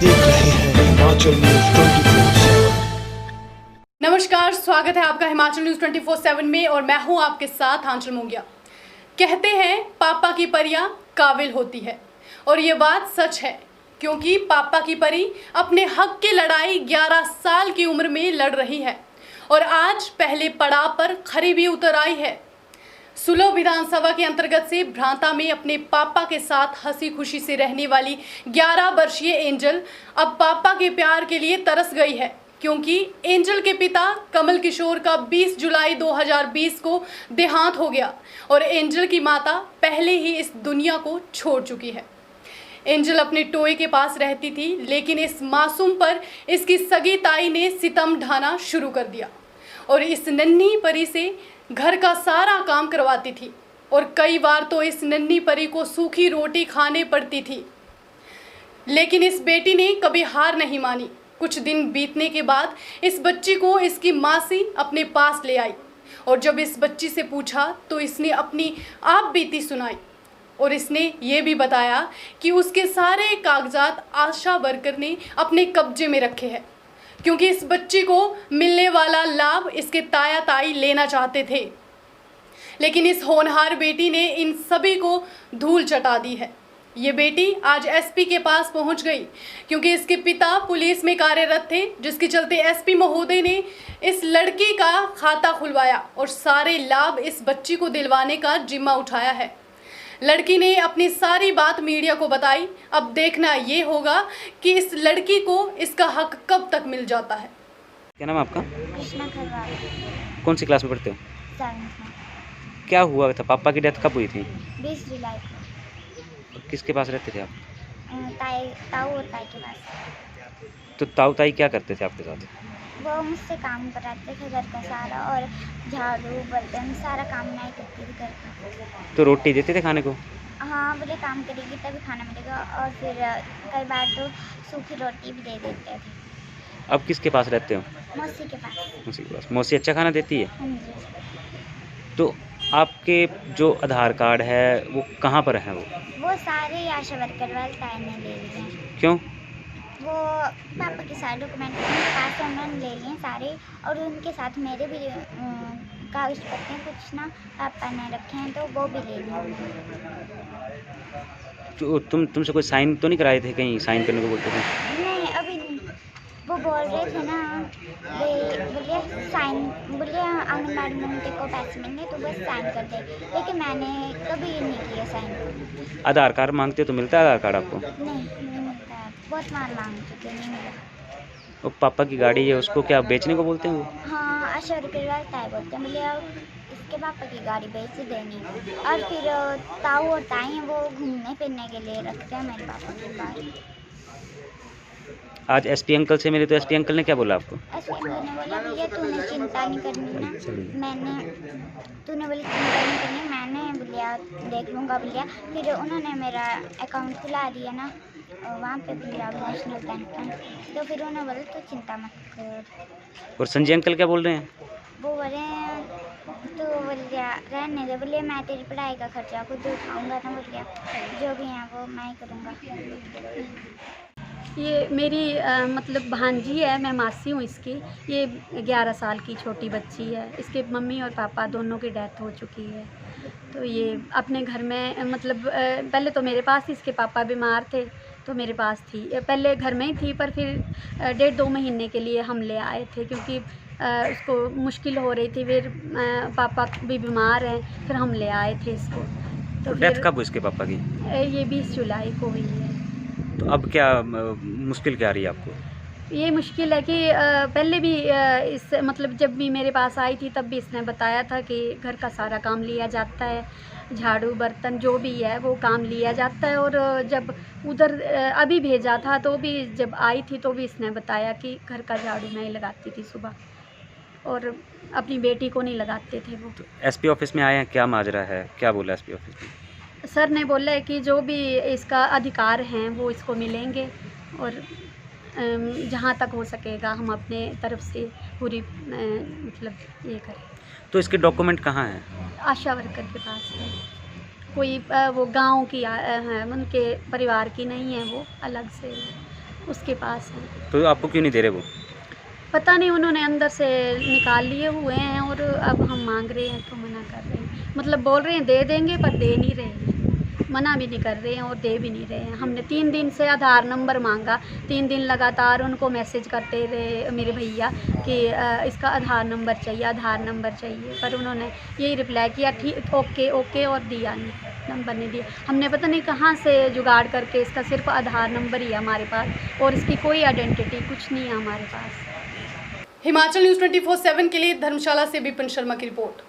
देख रहे हैं हिमाचल न्यूज 24/7। नमस्कार, स्वागत है आपका हिमाचल न्यूज 24/7 में और मैं हूं आपके साथ आंचल मुंगिया। कहते हैं पापा की परियां काबिल होती है और ये बात सच है, क्योंकि पापा की परी अपने हक की लड़ाई 11 साल की उम्र में लड़ रही है और आज पहले पड़ाव पर खरी भी उतर आई है। सुलह विधानसभा के अंतर्गत से भ्रांता में अपने पापा के साथ हंसी खुशी से रहने वाली 11 वर्षीय एंजल अब पापा के प्यार के लिए तरस गई है, क्योंकि एंजल के पिता कमल किशोर का 20 जुलाई 2020 को देहांत हो गया और एंजल की माता पहले ही इस दुनिया को छोड़ चुकी है। एंजल अपने टोए के पास रहती थी, लेकिन इस मासूम पर इसकी सगी ताई ने सितम ढाना शुरू कर दिया और इस नन्ही परी से घर का सारा काम करवाती थी और कई बार तो इस नन्ही परी को सूखी रोटी खाने पड़ती थी। लेकिन इस बेटी ने कभी हार नहीं मानी। कुछ दिन बीतने के बाद इस बच्ची को इसकी मासी अपने पास ले आई और जब इस बच्ची से पूछा तो इसने अपनी आप बीती सुनाई और इसने ये भी बताया कि उसके सारे कागजात आशा वर्कर ने अपने कब्जे में रखे हैं, क्योंकि इस बच्ची को मिलने वाला लाभ इसके ताया ताई लेना चाहते थे। लेकिन इस होनहार बेटी ने इन सभी को धूल चटा दी है। ये बेटी आज एसपी के पास पहुंच गई, क्योंकि इसके पिता पुलिस में कार्यरत थे, जिसके चलते एसपी महोदय ने इस लड़की का खाता खुलवाया और सारे लाभ इस बच्ची को दिलवाने का जिम्मा उठाया है। लड़की ने अपनी सारी बात मीडिया को बताई। अब देखना ये होगा कि इस लड़की को इसका हक कब तक मिल जाता है। क्या नाम है आपका? कृष्णा खरवाल। कौन सी क्लास में पढ़ते हो? 7th में। क्या हुआ था? पापा की डेथ कब हुई थी? 20 जुलाई को। किसके पास रहते थे आप? ताऊ और ताई के पास। तो ताऊ ताई क्या करते थे आपके साथ? वो मुझसे काम कराते थे घर का सारा, और झाड़ू बर्तन सारा काम नहीं करती थी घर का। तो रोटी देते थे खाने को? हाँ, बोले काम करेगी तभी खाना मिलेगा, और फिर कई बार तो सूखी रोटी भी दे देते थे। अब किसके पास रहते हो? मौसी के पास। मौसी के पास। मौसी अच्छा खाना देती है? हाँ जी। तो आपके जो आधार कार्ड है वो कहाँ पर है? वो सारे आशा वर्कर वाले ताई ने ले लिए हैं। क्यों? वो पापा के सारे डॉक्यूमेंट उनके पास से उन्होंने ले लिए सारे, और उनके साथ मेरे भी कागज पत्ते कुछ ना पापा ने रखे हैं, तो वो भी ले लिए। तो तुमसे कोई साइन तो नहीं कराए थे? कहीं साइन करने को बोलते थे? नहीं, अभी वो बोल रहे थे ना, बोलिए साइन, बोलिए आंगनबाड़ी में उनके को पैसे मिलेंगे तो बस साइन कर दे, लेकिन मैंने कभी नहीं किया साइन। आधार कार्ड मांगते तो मिलता है आधार कार्ड आपको? नहीं मिलता है, बहुत मांग चुके, नहीं मिला। और पापा की गाड़ी है उसको क्या बेचने को बोलते हैं वो? हाँ, आशा वर्कर वाले ताई बोलते हैं, बोले अब इसके पापा की गाड़ी बेच देनी। और फिर ताऊ और ताई हैं, वो घूमने फिरने के लिए रखते हैं मेरे पापा की गाड़ी। आज एसपी अंकल से मिले तो एसपी अंकल ने क्या बोला आपको? एसपी अंकल ने बोला, भैया तूने चिंता नहीं करनी ना, तूने बोली चिंता नहीं करनी, मैंने बोलिया देख लूँगा भैया। फिर उन्होंने मेरा अकाउंट खुला दिया ना वहाँ पे पंजाब नेशनल बैंक में, तो फिर उन्होंने बोला तो चिंता मत कर। और संजय अंकल क्या बोल रहे हैं? वो बोले तो बोलिया रहने दे, बोलिए मैं तेरी पढ़ाई का खर्चा खुद उठाऊँगा ना, बोलिया जो भी है वो मैं ही करूँगा। ये मेरी मतलब भांजी है, मैं मासी हूँ इसकी। ये 11 साल की छोटी बच्ची है। इसके मम्मी और पापा दोनों की डेथ हो चुकी है। तो ये अपने घर में मतलब पहले तो मेरे पास ही, इसके पापा बीमार थे तो मेरे पास थी, पहले घर में ही थी, पर फिर 1.5-2 महीने के लिए हम ले आए थे, क्योंकि उसको मुश्किल हो रही थी। फिर पापा भी बीमार हैं, फिर हम ले आए थे इसको। तो डेथ कब हुई इसके पापा की? ये 20 जुलाई को हुई है। तो अब क्या मुश्किल क्या आ रही है आपको? ये मुश्किल है कि पहले भी इस मतलब जब भी मेरे पास आई थी तब भी इसने बताया था कि घर का सारा काम लिया जाता है, झाड़ू बर्तन जो भी है वो काम लिया जाता है। और जब उधर अभी भेजा था तो भी जब आई थी तो भी इसने बताया कि घर का झाड़ू नहीं लगाती थी सुबह, और अपनी बेटी को नहीं लगाते थे वो। तो एसपी ऑफिस में आए हैं, क्या माजरा है, क्या बोला एसपी ऑफिस में? सर ने बोला है कि जो भी इसका अधिकार हैं वो इसको मिलेंगे, और जहाँ तक हो सकेगा हम अपने तरफ से पूरी मतलब ये करें। तो इसके डॉक्यूमेंट कहाँ हैं? आशा वर्कर के पास है। कोई वो गांव की है, उनके परिवार की नहीं है, वो अलग से उसके पास है। तो आपको क्यों नहीं दे रहे वो? पता नहीं, उन्होंने अंदर से निकाल लिए हुए हैं और अब हम मांग रहे हैं तो मना कर रहे हैं। मतलब बोल रहे हैं दे देंगे पर दे नहीं रहे हैं, मना भी नहीं कर रहे हैं और दे भी नहीं रहे हैं। हमने 3 दिन से आधार नंबर मांगा, 3 दिन लगातार उनको मैसेज करते रहे मेरे भैया कि इसका आधार नंबर चाहिए, आधार नंबर चाहिए, पर उन्होंने यही रिप्लाई किया ठीक ओके ओके और दिया नहीं, नंबर नहीं दिया। हमने पता नहीं कहाँ से जुगाड़ करके इसका सिर्फ आधार नंबर ही है हमारे पास और इसकी कोई आइडेंटिटी कुछ नहीं है हमारे पास। हिमाचल न्यूज़ 24/7 के लिए धर्मशाला से विपिन शर्मा की रिपोर्ट।